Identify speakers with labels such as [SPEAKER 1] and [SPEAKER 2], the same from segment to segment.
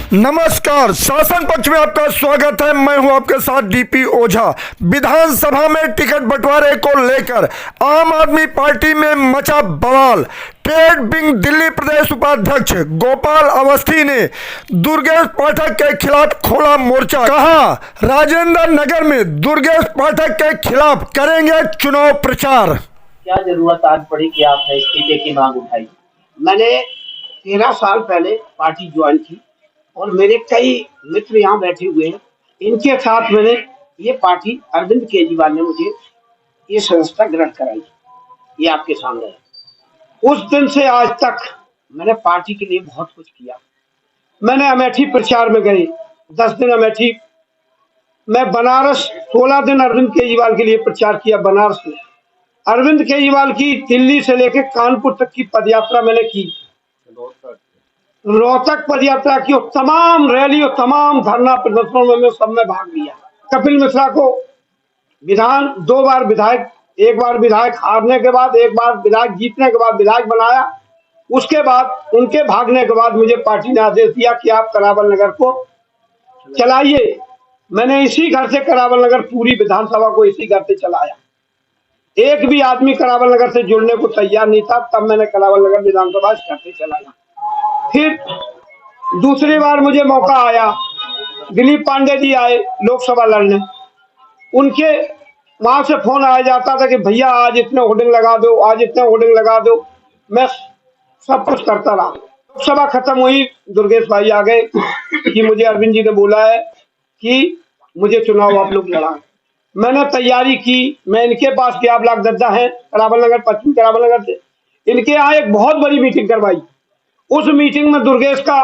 [SPEAKER 1] नमस्कार, शासन पक्ष में आपका स्वागत है। मैं हूं आपके साथ डीपी ओझा। विधानसभा में टिकट बंटवारे को लेकर आम आदमी पार्टी में मचा बवाल। ट्रेड विंग दिल्ली प्रदेश उपाध्यक्ष गोपाल अवस्थी ने दुर्गेश पाठक के खिलाफ खोला मोर्चा। कहा, राजेंद्र नगर में दुर्गेश पाठक के खिलाफ करेंगे चुनाव प्रचार।
[SPEAKER 2] क्या जरूरत आज पड़ी कि आपने इस्तीफे की मांग उठाई?
[SPEAKER 3] मैंने 13 साल पहले पार्टी ज्वाइन की और मेरे कई मित्र यहाँ बैठे हुए हैं। इनके साथ मैंने ये पार्टी, अरविंद केजरीवाल ने मुझे ये संस्था ग्रहण कराई। ये आपके सामने है। उस दिन से आज तक मैंने पार्टी के लिए बहुत कुछ किया। मैंने अमेठी प्रचार में गए, 10 दिन अमेठी। मैं बनारस 16 दिन अरविंद केजरीवाल के लिए प्रचार किया बनारस में। अरविंद केजरीवाल की दिल्ली से लेकर कानपुर तक की पदयात्रा मैंने की। रोहतक पदयात्रा की और तमाम रैली और तमाम धरना प्रदर्शनों में सब में भाग लिया। कपिल मिश्रा को 2 बार विधायक, एक बार विधायक हारने के बाद, एक बार विधायक जीतने के बाद विधायक बनाया। उसके बाद उनके भागने के बाद मुझे पार्टी ने आदेश दिया कि आप करावल नगर को चलाइए। मैंने इसी घर से करावल नगर पूरी विधानसभा को इसी घर से चलाया। एक भी आदमी करावल नगर से जुड़ने को तैयार नहीं था, तब मैंने करावल नगर विधानसभा इस घर से चलाया। फिर दूसरी बार मुझे मौका आया, दिलीप पांडे जी आए लोकसभा लड़ने। उनके वहां से फोन आया जाता था कि भैया आज इतने होर्डिंग लगा दो, आज इतने होर्डिंग लगा दो। मैं सब कुछ करता रहा। लोकसभा खत्म हुई, दुर्गेश भाई आ गए कि मुझे अरविंद जी ने बोला है कि मुझे चुनाव आप लोग लड़ा। मैंने तैयारी की। मैं इनके पास गया, ब्लॉक दद्दा है करावल नगर, पश्चिम करावल नगर से। इनके यहाँ एक बहुत बड़ी मीटिंग करवाई। उस मीटिंग में दुर्गेश का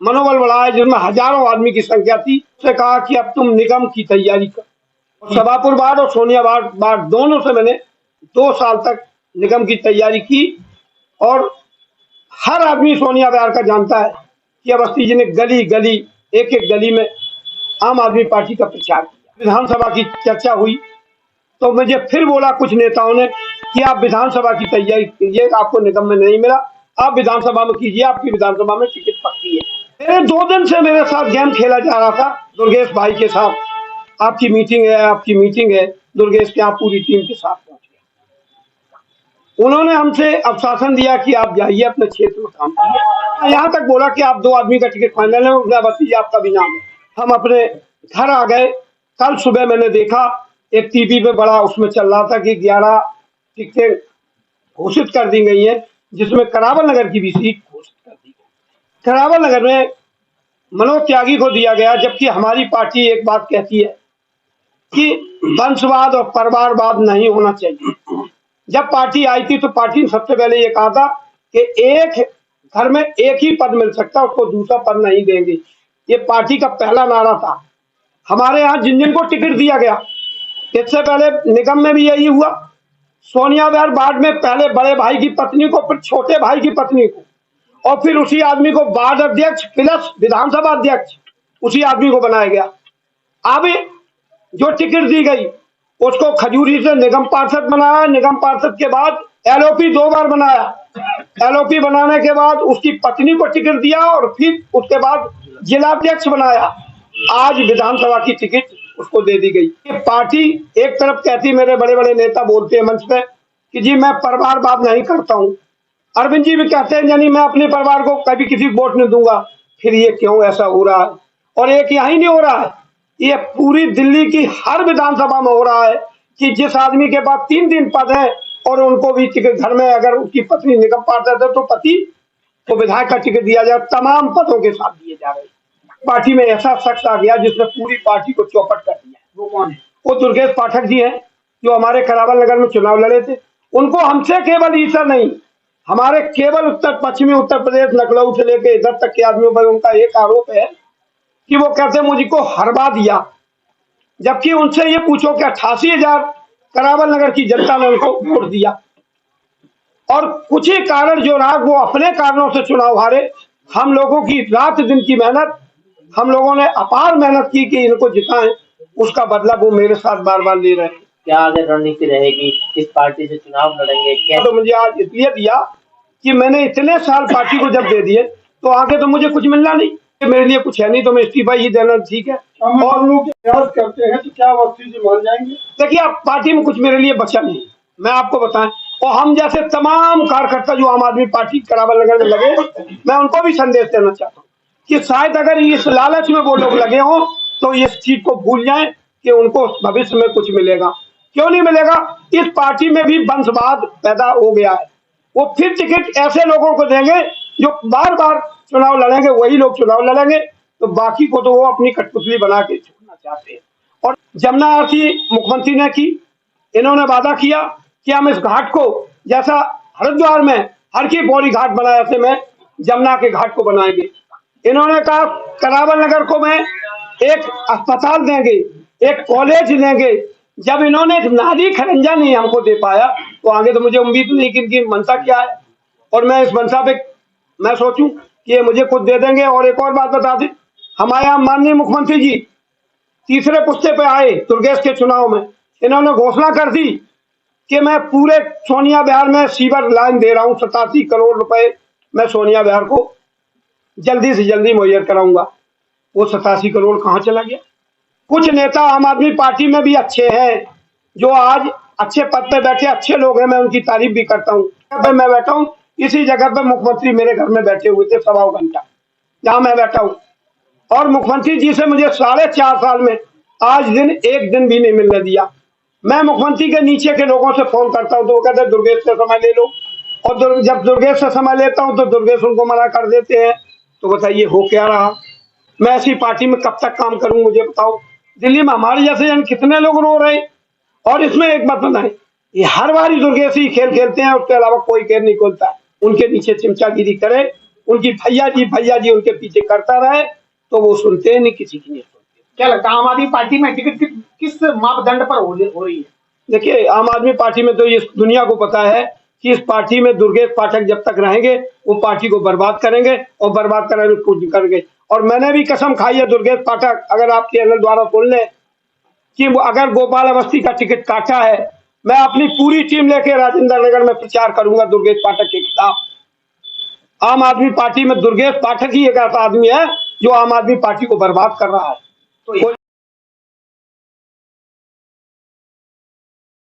[SPEAKER 3] मनोबल बढ़ाया, जिसमें हजारों आदमी की संख्या थी। उससे कहा कि अब तुम निगम की तैयारी कर। सभापुर वार्ड और सोनिया वार्ड दोनों से मैंने 2 साल तक निगम की तैयारी की। और हर आदमी सोनिया वार्ड का जानता है कि अवस्थी जी ने गली गली, एक एक गली में आम आदमी पार्टी का प्रचार किया। विधानसभा की चर्चा हुई तो मुझे फिर बोला कुछ नेताओं ने कि आप विधानसभा की तैयारी कीजिए, आपको निगम में नहीं मिला, आप विधानसभा में कीजिए, आपकी विधानसभा में टिकट पक्की है। मेरे 2 दिन से मेरे साथ गेम खेला जा रहा था दुर्गेश भाई के साथ। आपकी मीटिंग है, आपकी मीटिंग है। दुर्गेश के यहाँ पूरी टीम के साथ पहुंच गया। उन्होंने हमसे आश्वासन दिया कि आप जाइए अपने क्षेत्र में काम कीजिए। यहाँ तक बोला कि आप 2 आदमी का टिकट फाइनल है, उसने बस आपका भी नाम है। हम अपने घर आ गए। कल सुबह मैंने देखा एक टीवी पे बड़ा उसमें चल रहा था कि 11 टिकटें घोषित कर दी गई है, जिसमें करावल नगर की भी सीट घोषित कर दी गई। करावल नगर में मनोज त्यागी को दिया गया, जबकि हमारी पार्टी एक बात कहती है कि वंशवाद और परिवारवाद नहीं होना चाहिए। जब पार्टी आई थी तो पार्टी ने सबसे पहले ये कहा था कि एक घर में एक ही पद मिल सकता, उसको दूसरा पद नहीं देंगे। ये पार्टी का पहला नारा था। हमारे यहाँ जिन जिन को टिकट दिया गया, इससे पहले निगम में भी यही हुआ। सोनिया वार्ड में पहले बड़े भाई की पत्नी को, फिर छोटे भाई की पत्नी को, और फिर उसी आदमी को वार्ड अध्यक्ष प्लस विधानसभा अध्यक्ष उसी आदमी को बनाया गया। अब जो टिकट दी गई उसको खजूरी से निगम पार्षद बनाया। निगम पार्षद के बाद एलओपी 2 बार बनाया। एलओपी बनाने के बाद उसकी पत्नी को टिकट दिया और फिर उसके बाद जिलाध्यक्ष बनाया। आज विधानसभा की टिकट उसको दे दी गई। ये पार्टी एक तरफ कहती, मेरे बड़े बड़े नेता बोलते हैं मंच पे कि जी मैं परिवारवाद नहीं करता हूँ। अरविंद जी भी कहते हैं यानी मैं अपने परिवार को कभी किसी को वोट नहीं दूंगा। फिर ये क्यों ऐसा हो रहा है? और एक यही नहीं हो रहा है, ये पूरी दिल्ली की हर विधानसभा में हो रहा है कि जिस आदमी के पास 3 पद है और उनको भी टिकट, घर में अगर उसकी पत्नी निगम पार्षद है तो पति को विधायक का टिकट दिया जाए। तमाम पदों के साथ दिए जा रहे हैं। पार्टी में ऐसा शख्स आ गया जिसने पूरी पार्टी को चौपट कर दिया। वो कौन है? वो दुर्गेश पाठक जी हैं, जो हमारे करावल नगर में चुनाव लड़े थे। उनको हमसे केवल ईर्ष्या नहीं, हमारे केवल पश्चिमी उत्तर प्रदेश लखनऊ से लेकर इधर तक के आदमियों पर उनका एक आरोप है कि वो कहते मुझको हरवा दिया। जबकि उनसे ये पूछो कि 88,000 करावल नगर की जनता ने उनको वोट दिया और कुछ ही कारण जो रहा वो अपने कारणों से चुनाव हारे। हम लोगों की रात दिन की मेहनत, हम लोगों ने अपार मेहनत की कि इनको जिताएं, उसका बदला वो मेरे साथ बार बार ले रहे हैं।
[SPEAKER 2] क्या आगे रणनीति रहेगी? किस पार्टी से चुनाव लड़ेंगे? क्या
[SPEAKER 3] तो मुझे आज इसलिए दिया कि मैंने इतने साल पार्टी को जब दे दिए तो आगे तो मुझे कुछ मिलना नहीं। मेरे लिए कुछ है नहीं तो मैं इस्तीफा ही देना ठीक है। और लोग प्रयास करते हैं तो क्या अवस्थी जी मान जाएंगे? देखिए, अब पार्टी में कुछ मेरे लिए बचा नहीं, मैं आपको बताएं। और हम जैसे तमाम कार्यकर्ता जो आम आदमी पार्टी करावल नगर में लगे, मैं उनको भी संदेश देना चाहता हूँ कि शायद अगर इस लालच में वो लोग लगे हों तो इस चीज को भूल जाएं कि उनको भविष्य में कुछ मिलेगा। क्यों नहीं मिलेगा? इस पार्टी में भी वंशवाद पैदा हो गया है। वो फिर टिकट ऐसे लोगों को देंगे जो बार बार चुनाव लड़ेंगे, वही लोग चुनाव लड़ेंगे, तो बाकी को तो वो अपनी कठपुतली बना के छोड़ना चाहते हैं। और जमुना आरती मुख्यमंत्री ने की, इन्होंने वादा किया कि हम इस घाट को जैसा हरिद्वार में हर की पौड़ी घाट बनाया थे, मैं जमुना के घाट को बनाएंगे। इन्होंने कहा करावल नगर को मैं एक अस्पताल देंगे, एक कॉलेज देंगे। जब इन्होंने एक नाली खरंजा नहीं हमको दे पाया तो आगे तो मुझे उम्मीद नहीं कि इनकी मनसा क्या है। और मैं इस मनसा पे मैं सोचूं कि ये मुझे कुछ दे देंगे। और एक और बात बता दें, हमारे यहाँ माननीय मुख्यमंत्री जी तीसरे पुस्ते पे आए दुर्गेश के चुनाव में, इन्होंने घोषणा कर दी कि मैं पूरे सोनिया विहार में सीवर लाइन दे रहा हूँ, 87 करोड़ रुपए मैं सोनिया विहार को जल्दी से जल्दी मुहैया कराऊंगा। वो 87 करोड़ कहाँ चला गया? कुछ नेता आम आदमी पार्टी में भी अच्छे हैं जो आज अच्छे पद पे बैठे अच्छे लोग हैं, मैं उनकी तारीफ भी करता हूँ। मैं बैठा हूँ इसी जगह पे, मुख्यमंत्री मेरे घर में बैठे हुए थे 1.25 घंटा जहां मैं बैठा हूँ। और मुख्यमंत्री जी से मुझे 4.5 साल में आज दिन एक दिन भी नहीं मिलने दिया। मैं मुख्यमंत्री के नीचे के लोगों से फोन करता हूँ तो वो कहते हैं दुर्गेश से समय ले लो, और जब दुर्गेश से समय लेता हूँ तो दुर्गेश उनको मना कर देते हैं। तो बताइए हो क्या रहा? मैं ऐसी पार्टी में कब तक काम करूं, मुझे बताओ। दिल्ली में हमारे जैसे जन कितने लोग रो रहे हैं। और इसमें एक बात बताएं, ये हर बार ही दुर्गेश ही खेल खेलते हैं, उसके अलावा कोई खेल नहीं खोलता। उनके नीचे चिमचागिरी करे, उनकी भैया जी उनके पीछे करता रहे तो वो सुनते नहीं, किसी की नहीं सुनते।
[SPEAKER 4] क्या लगता है आम आदमी पार्टी में टिकट किस मापदंड पर हो रही है?
[SPEAKER 3] देखिए, आम आदमी पार्टी में तो ये दुनिया को पता है कि इस पार्टी में दुर्गेश पाठक जब तक रहेंगे वो पार्टी को बर्बाद करेंगे और बर्बाद करने की कोशिश करेंगे। और मैंने भी कसम खाई है दुर्गेश पाठक, अगर आप चैनल द्वारा सुन लें, कि अगर गोपाल अवस्थी का टिकट काटा है, मैं अपनी पूरी टीम लेके राजेंद्र नगर में प्रचार करूंगा दुर्गेश पाठक के खिलाफ। आम आदमी पार्टी में दुर्गेश पाठक ही एक ऐसा आदमी है जो आम आदमी पार्टी को बर्बाद कर रहा है।
[SPEAKER 4] तो